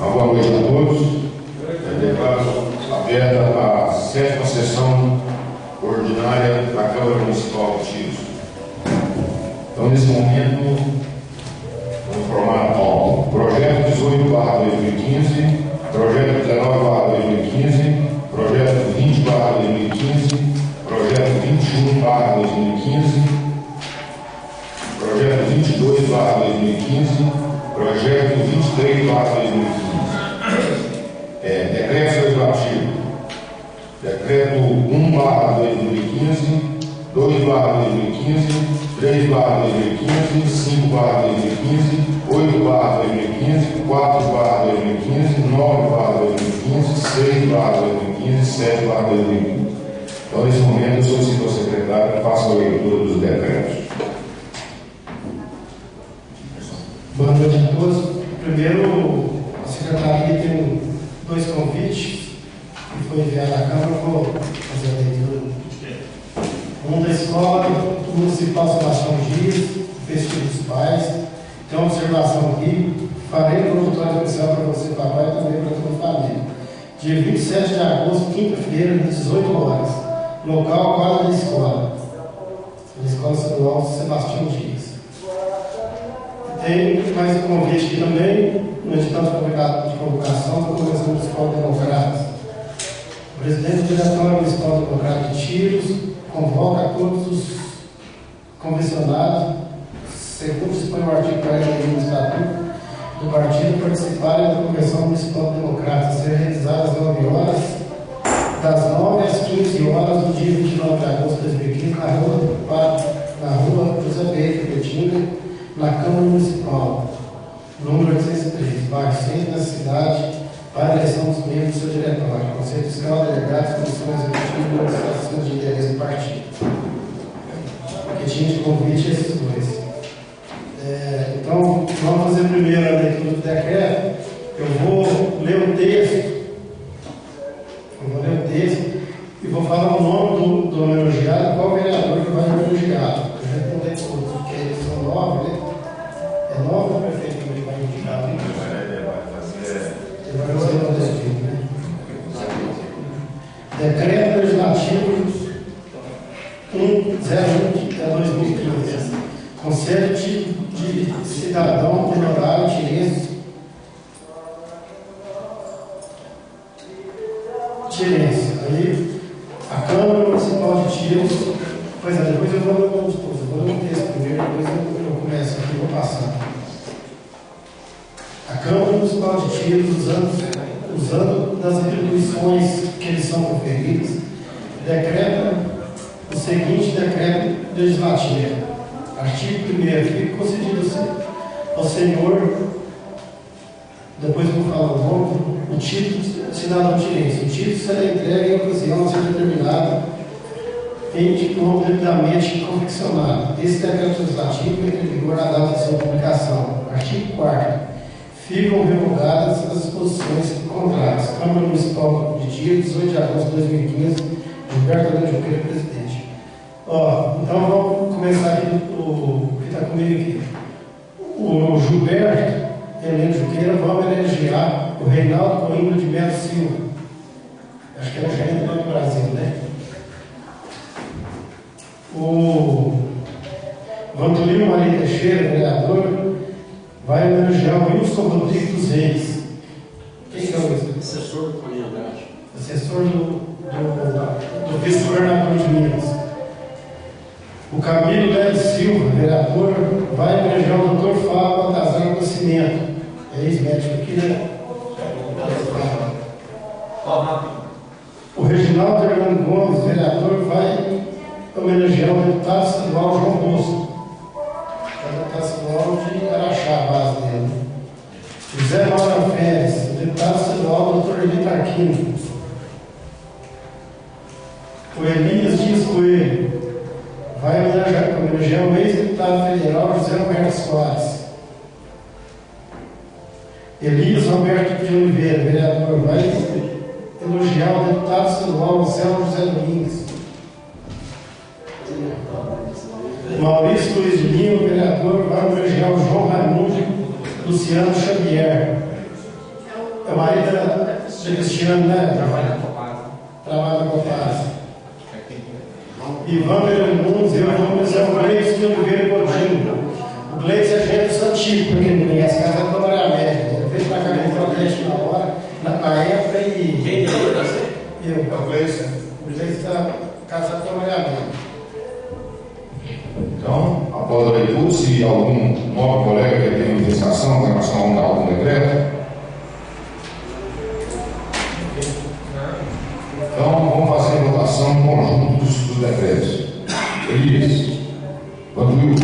Uma boa noite a todos. Eu declaro aberta a 7ª sessão ordinária da Câmara Municipal de Tiros. Então, nesse momento, vamos formar a pauta. Projeto 18/2015, projeto 19/2015, projeto 20/2015, projeto 21/2015, projeto 22/2015, projeto 23/2015. Decreto legislativo. Decreto 1/2015, 2/2015, 3/2015, 5/2015, 8/2015, 4/2015, 9/2015, 6/2015, 7/2015. Então, nesse momento, eu solicito ao secretário que faça a leitura dos decretos. Boa noite a todos. Primeiro, a secretaria tem 2 convites que foi enviado à Câmara. Vou fazer a leitura. Um da Escola Municipal Sebastião Dias, Festivo dos Pais. Tem uma observação aqui. Farei um auditório especial para você, papai, e também para toda a família. Dia 27 de agosto, quinta-feira, às 18 horas. Local, quadra da escola. Da Escola Estadual Sebastião Dias. Tem mais um convite aqui também, no edital de convocação da Convenção Municipal Democrática. O presidente do Diretório Municipal Democrático de Tiros convoca todos os convencionados, segundo dispõe o artigo 41 do Estatuto do Partido, participarem da Convenção Municipal Democrática, a ser realizada às 9 horas, das 9 às 15 horas, do dia 29 de agosto de 2015, na rua José Beito, Petinga, na Câmara Municipal, número 803, bairro Centro da cidade, para a eleição dos membros do seu diretório, Conselho Fiscal, delegados, comissões executivas e organizações de interesse do partido. Que tinha de convite esses 2. Então, vamos fazer primeiro a leitura do decreto. Eu vou ler o texto. E vou falar o nome do homenageado, qual vereador que vai homenagear. Eu já contei todos, porque eles são 9, né? É 9 o prefeito que vai indicar, né? Ele vai fazer o objetivo, né? Decreto Legislativo 101/2015. Conselho de Cidadão Honorário Tirense. Aí, a Câmara Municipal de Tiros. Pois é, depois eu vou ler o discurso. Vou ler o texto primeiro, depois eu começo aqui, vou passar. A Câmara Municipal de Tiros, usando das atribuições que lhes são conferidas, decreta o seguinte decreto legislativo. Artigo 1º. Fica concedido ao senhor, depois eu vou falar o nome, o título de cidadão tirense. O título será entregue em ocasião a ser determinada em nome devidamente confeccionado. Esse decreto legislativo entra em vigor na data de sua publicação. Artigo 4º. Ficam revogadas as disposições contrárias. Câmara Municipal de Tiros, 18 de agosto de 2015, Gilberto Adão Junqueira, presidente. Então vamos começar aqui o que está comigo aqui. O Gilberto Heleno Junqueira vai homenagear o Reinaldo Coimbra de Melo Silva. Acho que é o gerente do Banco do Brasil, né? O Vantolino Maria Teixeira, vereador, vai homenagear o Wilson Rodrigues dos Reis. Quem que é o Wilson? Assessor do Toninho Andrade. Assessor do vice-governador de Minas. O Camilo Lélio Silva, vereador, vai homenagear o Dr. Fábio Baltazar do Nascimento. É ex-médico aqui, né? O Reginaldo Hernando Gomes, vereador, vai homenagear o deputado estadual João Bosco. É o deputado estadual de Araxá, a base dele. José Maura Pérez, o deputado estadual Dr. Elito Arquino. O Elias Dias Coelho vai homenagear o ex-deputado federal José Roberto Soares. Elias Roberto de Oliveira, vereador, vai elogiar o deputado estadual Anselmo José Domingos. Maurício Luiz de Lima, vereador, vai homenagear o João Raimundo Luciano Xavier. marido da Cristiano, né? Trabalha na Copasa. Trabalha na Copasa. Ivan Nunes, eu vamos é o Gleice de Oliveira Coutinho. O Gleice é gente do Santiago, porque não conhece a casa da Maria Média. Ele veio para cá no Nordeste na hora, na época e. Quem deu você? Eu. É o Gleice. O Gleice está casado com a Maria Média. Então, após a leitura, se algum novo colega quer ter manifestação em relação a algum decreto, então vamos fazer a votação em conjunto dos decretos. Elias, Vanduil,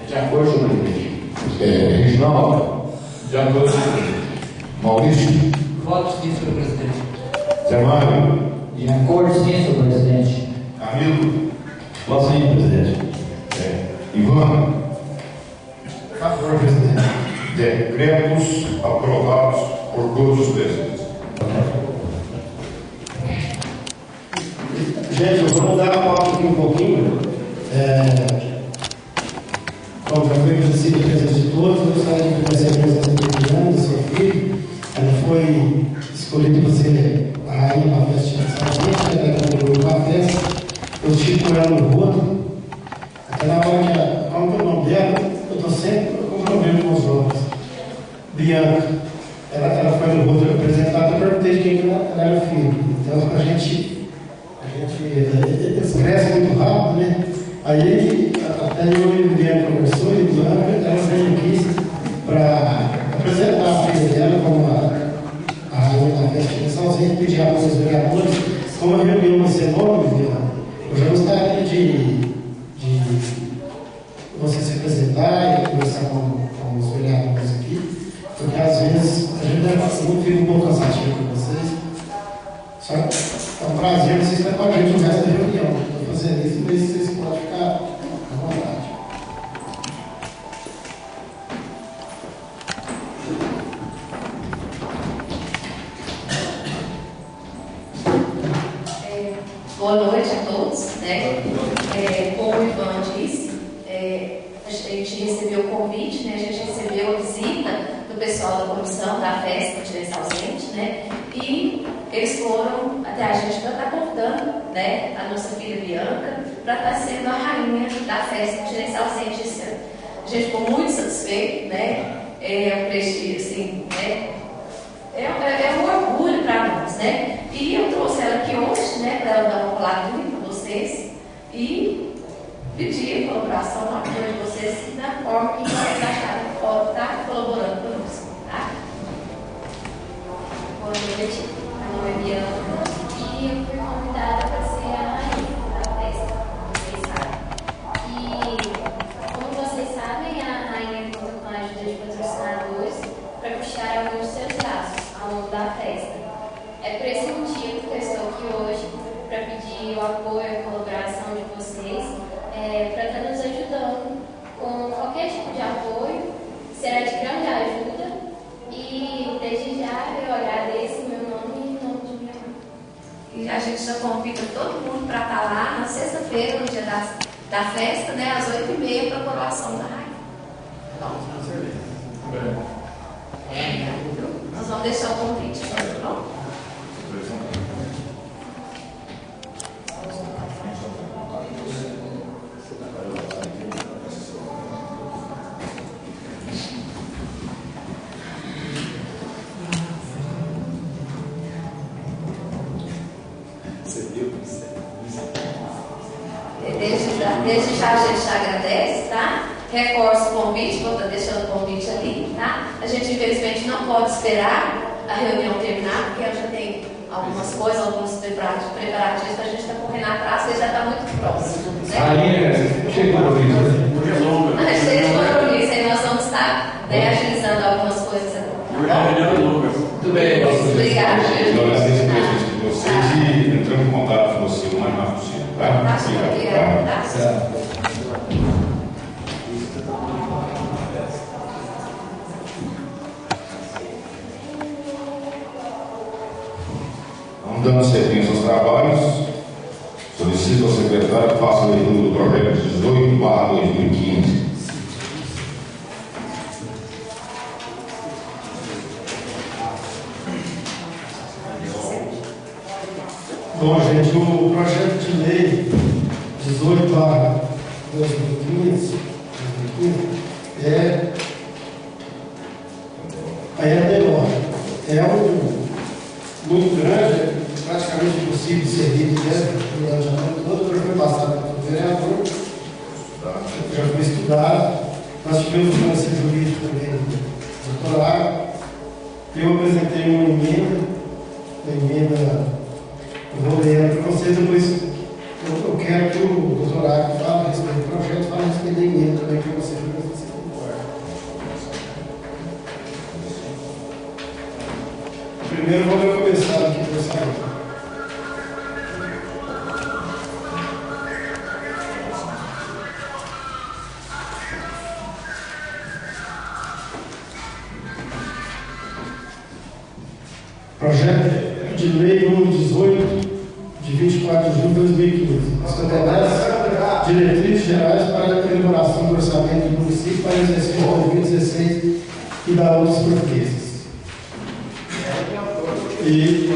De acordo com o presidente. Reginaldo, De acordo com o presidente. Maurício, Voto sim, senhor presidente. Zé Mário, De acordo, sim, senhor presidente. Camilo, Voto sim, presidente. Ivan. A favor, presidente. Decretos aprovados por todos os presentes. Gente, eu vou mudar a pauta aqui um pouquinho. Como já foi agradecido a presença de todos, eu gostaria de agradecer a presença da Juliana, do seu filho. Ela foi escolhida para ser a rainha da festa de São Vicente, ela contribuiu com a festa. Eu estive com ela no rodo. Até na hora que como que é o nome dela, eu estou sempre com problema com os nomes. Bianca. Ela foi no rodo apresentada, eu perguntei de quem ela era filho. Então a gente eles crescem muito rápido, né? Aí até eu e o Viviane conversou e Bianca, ela veio aqui para apresentar a filha dela como a rainha da festa de São Vicente, pedir a vocês vereadores, como a reunião vai ser nova, Viviane, eu já gostaria de você se apresentar e conversar com os vereadores aqui, porque às vezes a gente não fica um pouco cansativo com vocês. Só é um prazer vocês estarem com a gente no resto da reunião. Estou fazendo isso, mas vocês podem ficar à vontade. Boa noite a todos. Como o Ivan disse, a gente recebeu o convite, né? A gente recebeu a visita do pessoal da comissão da festa de Tirença Ausente, né? E eles foram até a gente para estar convidando, né, a nossa filha Bianca para estar sendo a rainha da festa de Tirença Ausente esse ano. A gente ficou muito satisfeito, né? É um prestígio, assim, né? É um orgulho para nós, né? E eu trouxe ela aqui hoje, né, para ela dar uma palavrinha para vocês e pedir a colaboração no apoio de vocês da forma que vocês acharem que pode estar colaborando conosco, tá? Boa noite, meu nome é Bianca e eu fui convidada para ser a rainha da festa, vocês sabem. E, como vocês sabem, a rainha conta com a ajuda de patrocinadores para puxar alguns dos seus laços ao longo da festa. É por esse motivo que eu estou aqui hoje para pedir o apoio e a colaboração de vocês para estar nos ajudando com qualquer tipo de apoio, será de grande ajuda e desde já eu agradeço em meu nome e em nome de minha mãe. E a gente já convida todo mundo para estar lá na sexta-feira, no dia da festa, né, às 8h30, para a coroação da rainha. Então, nós vamos deixar o convite, tá bom? Desde já a gente já agradece, tá? Reforço o convite, vou estar deixando o convite ali, tá? A gente infelizmente não pode esperar a reunião terminar, porque eu já tenho algumas coisas, alguns preparativos para a gente estar correndo atrás, porque já está muito próximo, né? Aí, chegou a vez, Mas cheio de compromisso, aí nós vamos estar, né, agilizando algumas coisas. Muito bem, Obrigada. Eu agradeço a presença de vocês e entramos em contato com você o mais rápido possível, tá? Tá, obrigada, tá? Vamos dando sequência aos trabalhos. Solicito ao secretário que faça a leitura do projeto 18/2015. Bom, gente, o projeto de lei 18/2015 é a LDO. É muito grande, praticamente impossível de ser lido dentro do planejamento todo, já foi passado para o vereador, já foi estudado. Nós tivemos o conselho jurídico também do doutorado. Eu apresentei uma emenda, eu vou ler para vocês, depois eu quero que o doutorado fale a respeito do projeto, fale a respeito da emenda também para vocês, para ver se vocês concordam. Primeiro vamos começar aqui com essa aqui. Projeto de lei número 18, de 24 de junho de 2015. Estabelece diretrizes gerais para a elaboração do orçamento do município para o exercício de 2016 e da outras providências. E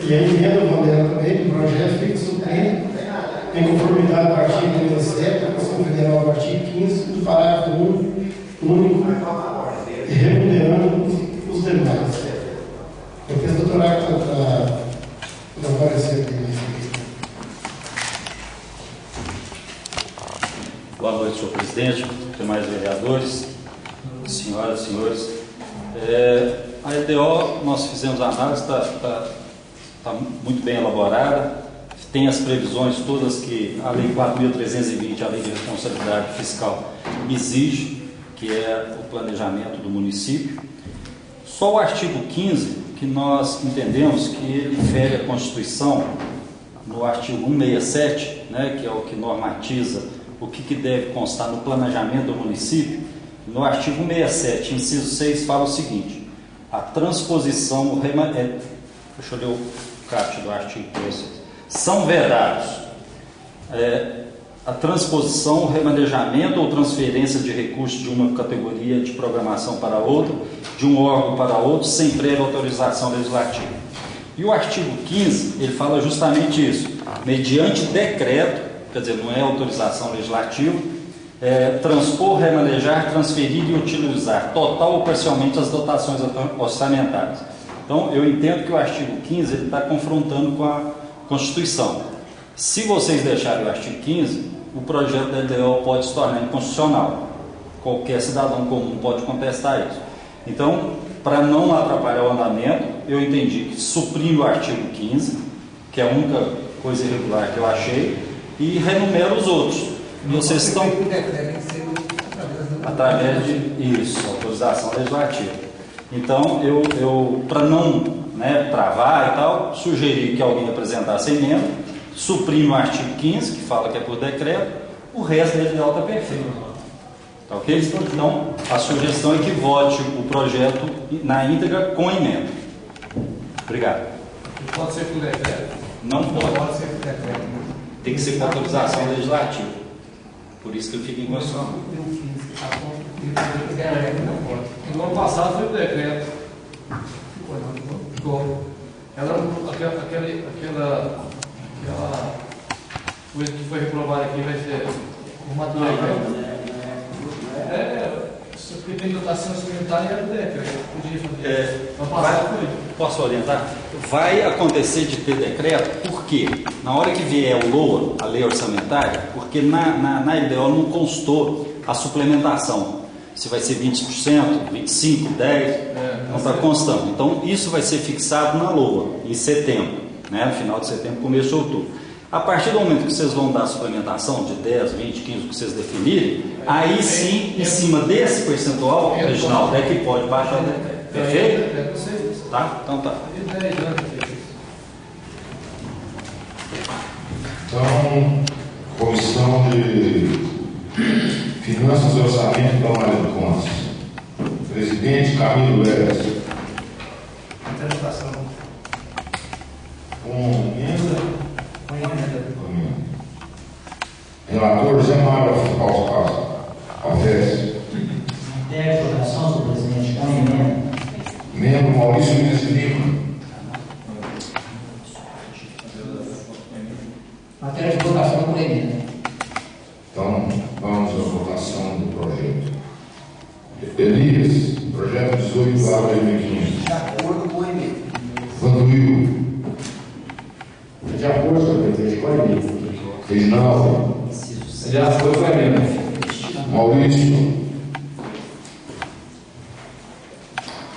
a emenda moderna também do projeto fica suprindo, em conformidade com o artigo 17 da Constituição Federal, do artigo 15, do parágrafo único, e remunerando os demais. Eu fiz doutorado para aparecer aqui. Boa noite, senhor presidente, demais vereadores, senhoras e senhores. A LDO, nós fizemos a análise, está muito bem elaborada, tem as previsões todas que a Lei 4.320, a Lei de Responsabilidade Fiscal, exige, que é o planejamento do município. Só o artigo 15, que nós entendemos que ele fere a Constituição, no artigo 167, né, que é o que normatiza o que deve constar no planejamento do município. No artigo 167, inciso 6, fala o seguinte: a transposição, deixa eu ler o caput do artigo para vocês. São vedados a transposição, o remanejamento ou transferência de recursos de uma categoria de programação para outra, de um órgão para outro, sem prévia autorização legislativa. E o artigo 15, ele fala justamente isso: mediante decreto, quer dizer, não é autorização legislativa, transpor, remanejar, transferir e utilizar total ou parcialmente as dotações orçamentárias. Então, eu entendo que o artigo 15 ele está confrontando com a Constituição. Se vocês deixarem o artigo 15, o projeto da LDO pode se tornar inconstitucional. Qualquer cidadão comum pode contestar isso. Então, para não atrapalhar o andamento, eu entendi que suprime o artigo 15, que é a única coisa irregular que eu achei, e renumera os outros. E vocês estão através de isso, autorização legislativa. Então, eu para não travar e tal, sugeri que alguém apresentasse a emenda, suprime o artigo 15, que fala que é por decreto, o resto da LDO está perfeito. Tá ok? Então, a sugestão é que vote o projeto na íntegra com a emenda. Obrigado. Pode ser por decreto? Não pode. Pode ser por decreto. Tem que ser com autorização legislativa. Por isso que eu fico em condição. Não pode. No ano passado foi por decreto. Ficou. Aquela coisa que foi reprovada aqui vai ser uma do decreto. Porque tem dotação orçamentária e era do decreto. Podia fazer. Ano passado foi. Posso orientar? Vai acontecer de ter decreto, porque na hora que vier o LOA, a lei orçamentária, porque na LDO não constou a suplementação. Se vai ser 20%, 25%, 10%, não está constando. Então, isso vai ser fixado na LOA, em setembro, no final de setembro, começo de outubro. A partir do momento que vocês vão dar a suplementação de 10, 20, 15, o que vocês definirem, aí sim, em cima desse percentual, Reginaldo, é que pode baixar o decreto. Perfeito? Tá? Então tá. Então, Comissão de Finanças e Orçamento da Câmara de Contas. Presidente Camilo Leves. Interpretação. Com emenda. Relator Zé Mário Alves. Interpretação, senhor presidente, com emenda. Membro Maurício Luiz Lima. Elias, projeto 18/2015. De acordo com o e-mail. Vanduil, De acordo com o presidente, com a emenda. Reginaldo, Já foi com a emenda. Maurício.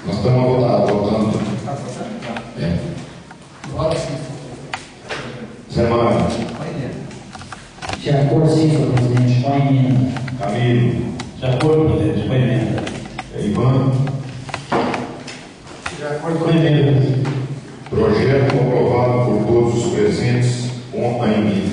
Nós estamos votando. Tá votando? Tá. É. Agora sim. Zé Mário, Com a emenda. De acordo, sim, senhor presidente, com a emenda. Camilo, De acordo, presidente, com a emenda. Ivan. De acordo com a emenda. Projeto aprovado por todos os presentes com a emenda.